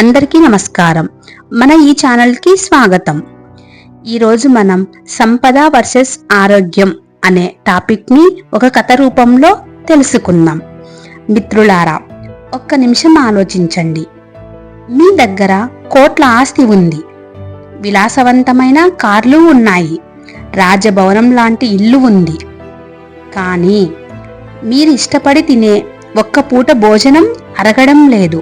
అందరికీ నమస్కారం. మన ఈ ఛానల్కి స్వాగతం. ఈరోజు మనం సంపద వర్సెస్ ఆరోగ్యం అనే టాపిక్ని ఒక కథ రూపంలో తెలుసుకుందాం. మిత్రులారా, ఒక్క నిమిషం ఆలోచించండి. మీ దగ్గర కోట్ల ఆస్తి ఉంది, విలాసవంతమైన కార్లు ఉన్నాయి, రాజభవనం లాంటి ఇల్లు ఉంది. కానీ మీరు ఇష్టపడి తినే ఒక్క పూట భోజనం అరగడం లేదు.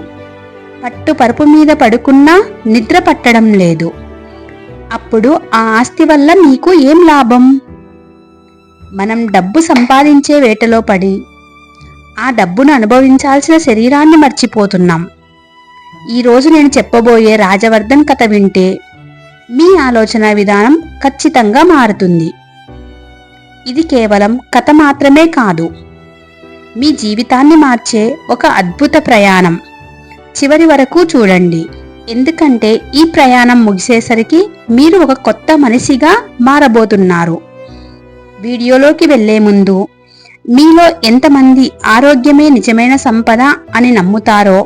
పట్టు పరుపు మీద పడుకున్నా నిద్ర పట్టడం లేదు. అప్పుడు ఆ ఆస్తి వల్ల మీకు ఏం లాభం? మనం డబ్బు సంపాదించే వేటలో పడి ఆ డబ్బును అనుభవించాల్సిన శరీరాన్ని మర్చిపోతున్నాం. ఈరోజు నేను చెప్పబోయే రాజవర్ధన్ కథ వింటే మీ ఆలోచన విధానం ఖచ్చితంగా మారుతుంది. ఇది కేవలం కథ మాత్రమే కాదు, మీ జీవితాన్ని మార్చే ఒక అద్భుత ప్రయాణం. చివరి వరకు చూడండి, ఎందుకంటే ఈ ప్రయాణం ముగిసేసరికి మీరు ఒక కొత్త మనిషిగా మారబోతున్నారు. వీడియోలోకి వెళ్లే ముందు మీలో ఎంతమంది ఆరోగ్యమే నిజమైన సంపద అని నమ్ముతారో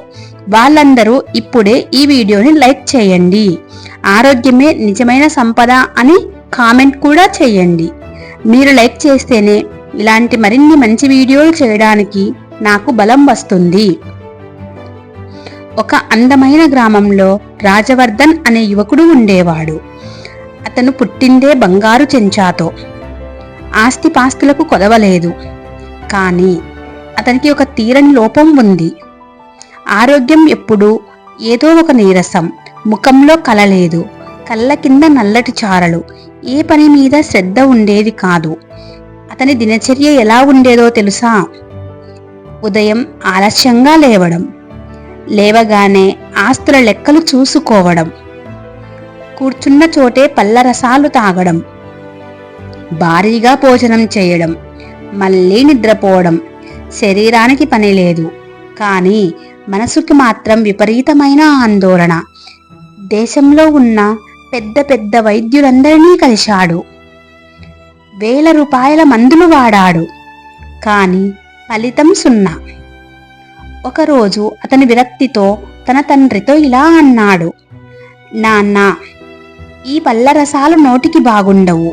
వాళ్ళందరూ ఇప్పుడే ఈ వీడియోని లైక్ చేయండి. ఆరోగ్యమే నిజమైన సంపద అని కామెంట్ కూడా చేయండి. మీరు లైక్ చేస్తేనే ఇలాంటి మరిన్ని మంచి వీడియోలు చేయడానికి నాకు బలం వస్తుంది. ఒక అందమైన గ్రామంలో రాజవర్ధన్ అనే యువకుడు ఉండేవాడు. అతను పుట్టిందే బంగారు చెంచాతో. ఆస్తిపాస్తులకు కొదవలేదు. కానీ అతనికి ఒక తీరని లోపం ఉంది. ఆరోగ్యం ఎప్పుడూ ఏదో ఒక నీరసం, ముఖంలో కల లేదు, కళ్ళ కింద నల్లటి చారలు, ఏ పని మీద శ్రద్ధ ఉండేది కాదు. అతని దినచర్య ఎలా ఉండేదో తెలుసా? ఉదయం ఆలస్యంగా లేవగానే ఆస్తుల లెక్కలు చూసుకోవడం, కూర్చున్న చోటే పళ్ళ రసాలు తాగడం, భారీగా భోజనం చేయడం, మళ్ళీ నిద్రపోవడం. శరీరానికి పని లేదు, కానీ మనసుకి మాత్రం విపరీతమైన ఆందోళన. దేశంలో ఉన్న పెద్ద పెద్ద వైద్యులందరినీ కలిశాడు. వేల రూపాయల మందులు వాడాడు, కానీ ఫలితం సున్నా. ఒకరోజు అతని విరక్తితో తన తండ్రితో ఇలా అన్నాడు: నాన్న, ఈ పళ్ళ రసాలు నోటికి బాగుండవు,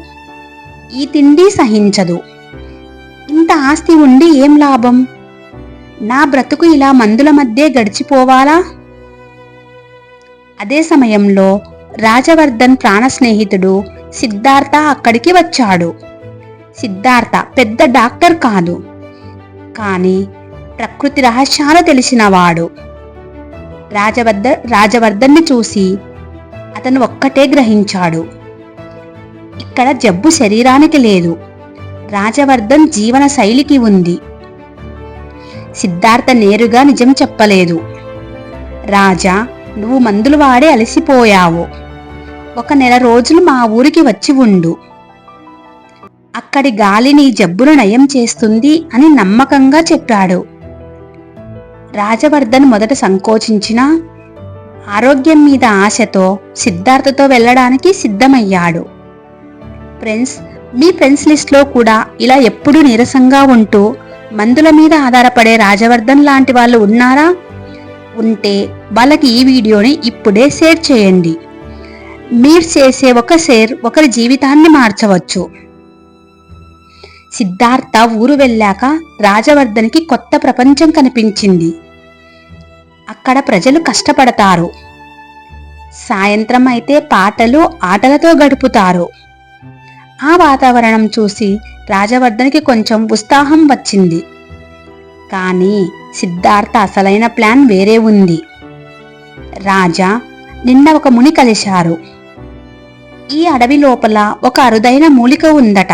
ఈ తిండి సహించదు. ఇంత ఆస్తి ఉండి ఏం లాభం? నా బ్రతుకు ఇలా మందుల మధ్య గడిచిపోవాలా? అదే సమయంలో రాజవర్ధన్ ప్రాణ స్నేహితుడు సిద్ధార్థ అక్కడికి వచ్చాడు. సిద్ధార్థ పెద్ద డాక్టర్ కాదు, కానీ ప్రకృతి రహస్యాలు తెలిసినవాడు. రాజవర్ధన్ని చూసి అతను ఒక్కటే గ్రహించాడు: ఇక్కడ జబ్బు శరీరానికి లేదు, రాజవర్ధన్ జీవన శైలికి ఉంది. సిద్ధార్థ నేరుగా నిజం చెప్పలేదు. రాజా, నువ్వు మందులు వాడి అలసిపోయావు. 1 నెల రోజులు మా ఊరికి వచ్చి ఉండు. అక్కడి గాలి నీ జబ్బును నయం చేస్తుంది అని నమ్మకంగా చెప్పాడు. రాజవర్ధన్ మొదట సంకోచించినా ఆరోగ్యం మీద ఆశతో సిద్ధార్థతో వెళ్ళడానికి సిద్ధమయ్యాడు. ఫ్రెండ్స్, మీ ఫ్రెండ్స్ లిస్ట్లో కూడా ఇలా ఎప్పుడూ నీరసంగా ఉంటూ మందుల మీద ఆధారపడే రాజవర్ధన్ లాంటి వాళ్ళు ఉన్నారా? ఉంటే వాళ్ళకి ఈ వీడియోని ఇప్పుడే షేర్ చేయండి. మీరు చేసే ఒక షేర్ ఒకరి జీవితాన్ని మార్చవచ్చు. సిద్ధార్థ ఊరు వెళ్ళాక రాజవర్ధన్కి కొత్త ప్రపంచం కనిపించింది. అక్కడ ప్రజలు కష్టపడతారు. సాయంత్రం అయితే పాటలు, ఆటలతో గడుపుతారు. ఆ వాతావరణం చూసి రాజవర్ధన్కి కొంచెం ఉత్సాహం వచ్చింది. కానీ సిద్ధార్థ అసలైన ప్లాన్ వేరే ఉంది. రాజా, నిన్న ఒక ముని కలిశారు. ఈ అడవి లోపల ఒక అరుదైన మూలిక ఉందట.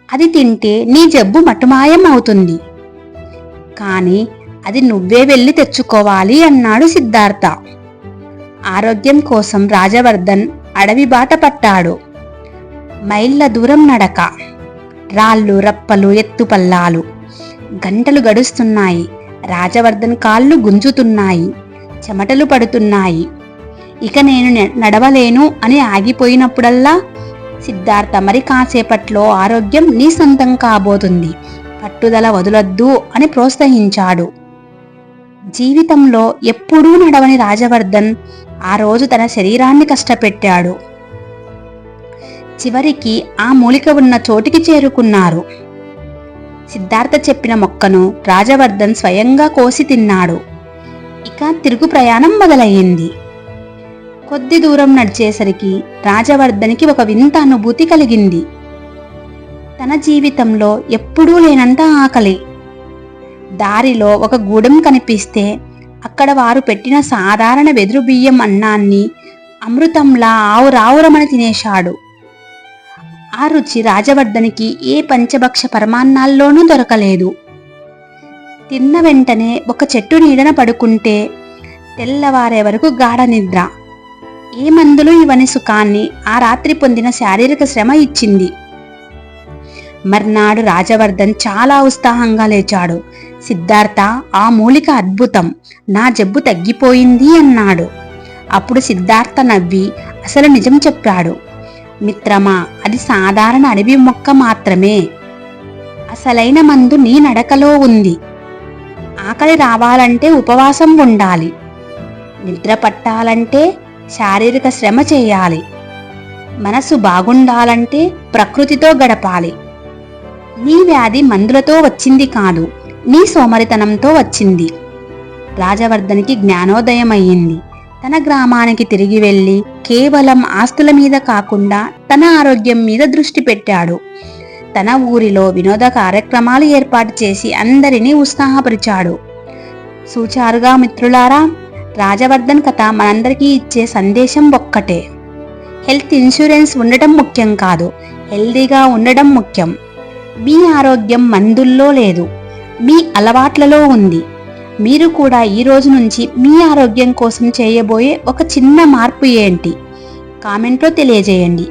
అది తింటే నీ జబ్బు మటుమాయం అవుతుంది. కానీ అది నువ్వే వెళ్ళి తెచ్చుకోవాలి అన్నాడు సిద్ధార్థ. ఆరోగ్యం కోసం రాజవర్ధన్ అడవి బాట పట్టాడు. మైళ్ళ దూరం నడక, రాళ్ళు, రప్పలు, ఎత్తుపల్లాలు. గంటలు గడుస్తున్నాయి. రాజవర్ధన్ కాళ్ళు గుంజుతున్నాయి, చెమటలు పడుతున్నాయి. ఇక నేను నడవలేను అని ఆగిపోయినప్పుడల్లా సిద్ధార్థ, మరి కాసేపట్లో ఆరోగ్యం నీ సొంతం కాబోతుంది, పట్టుదల వదలొద్దు అని ప్రోత్సహించాడు. జీవితంలో ఎప్పుడూ నడవని రాజవర్ధన్ ఆ రోజు తన శరీరాన్ని కష్టపెట్టాడు. చివరికి ఆ మూలిక ఉన్న చోటికి చేరుకున్నారు. సిద్ధార్థ చెప్పిన మొక్కను రాజవర్ధన్ స్వయంగా కోసి తిన్నాడు. ఇక తిరుగు ప్రయాణం మొదలయ్యింది. కొద్ది దూరం నడిచేసరికి రాజవర్ధన్కి ఒక వింత అనుభూతి కలిగింది. తన జీవితంలో ఎప్పుడూ లేనంత ఆకలి. దారిలో ఒక గూడెం కనిపిస్తే అక్కడ వారు పెట్టిన సాధారణ వెదురు బియ్యం అన్నాన్ని అమృతంలా ఆవురావురమని తినేశాడు. ఆ రుచి రాజవర్ధన్కి ఏ పంచభక్ష పరమాన్నాల్లోనూ దొరకలేదు. తిన్న వెంటనే ఒక చెట్టు నీడన పడుకుంటే తెల్లవారే వరకు గాఢ నిద్ర. ఏ మందులు ఇవని సుఖాన్ని ఆ రాత్రి పొందిన శారీరక శ్రమ ఇచ్చింది. మర్నాడు రాజవర్ధన్ చాలా ఉత్సాహంగా లేచాడు. సిద్ధార్థ, ఆ మూలిక అద్భుతం, నా జబ్బు తగ్గిపోయింది అన్నాడు. అప్పుడు సిద్ధార్థ నవ్వి అసలు నిజం చెప్పాడు. మిత్రమా, అది సాధారణ అడవి మొక్క మాత్రమే. అసలైన మందు నీ నడకలో ఉంది. ఆకలి రావాలంటే ఉపవాసం ఉండాలి. నిద్ర పట్టాలంటే శారీరక శ్రమ చేయాలి. మనసు బాగుండాలంటే ప్రకృతితో గడపాలి. నీ వ్యాధి మందులతో వచ్చింది కాదు, నీ సోమరితనంతో వచ్చింది. రాజవర్ధన్కి జ్ఞానోదయం అయ్యింది. తన గ్రామానికి తిరిగి వెళ్ళి కేవలం ఆస్తుల మీద కాకుండా తన ఆరోగ్యం మీద దృష్టి పెట్టాడు. తన ఊరిలో వినోద కార్యక్రమాలు ఏర్పాటు చేసి అందరినీ ఉత్సాహపరిచాడు. చూచారుగా మిత్రులారా, రాజవర్ధన్ కథ మనందరికీ ఇచ్చే సందేశం ఒక్కటే. హెల్త్ ఇన్సూరెన్స్ ఉండటం ముఖ్యం కాదు, హెల్దీగా ఉండడం ముఖ్యం. మీ ఆరోగ్యం మందుల్లో లేదు, మీ అలవాట్లలో ఉంది. మీరు కూడా ఈ రోజు నుంచి మీ ఆరోగ్యం కోసం చేయబోయే ఒక చిన్న మార్పు ఏంటి కామెంట్లో తెలియజేయండి.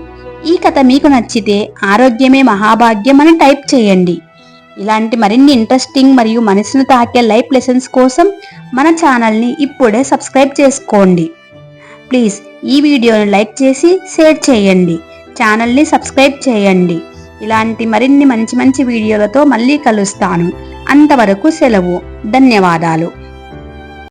ఈ కథ మీకు నచ్చితే ఆరోగ్యమే మహాభాగ్యం అని టైప్ చేయండి. ఇలాంటి మరిన్ని ఇంట్రెస్టింగ్ మరియు మనసును తాకే లైఫ్ లెసన్స్ కోసం మన ఛానల్ని ఇప్పుడే సబ్స్క్రైబ్ చేసుకోండి. ప్లీజ్ ఈ వీడియోని లైక్ చేసి షేర్ చేయండి. ఛానల్ని సబ్స్క్రైబ్ చేయండి. ఇలాంటి మరిన్ని మంచి మంచి వీడియోలతో మళ్ళీ కలుస్తాను. అంతవరకు సెలవు. ధన్యవాదాలు.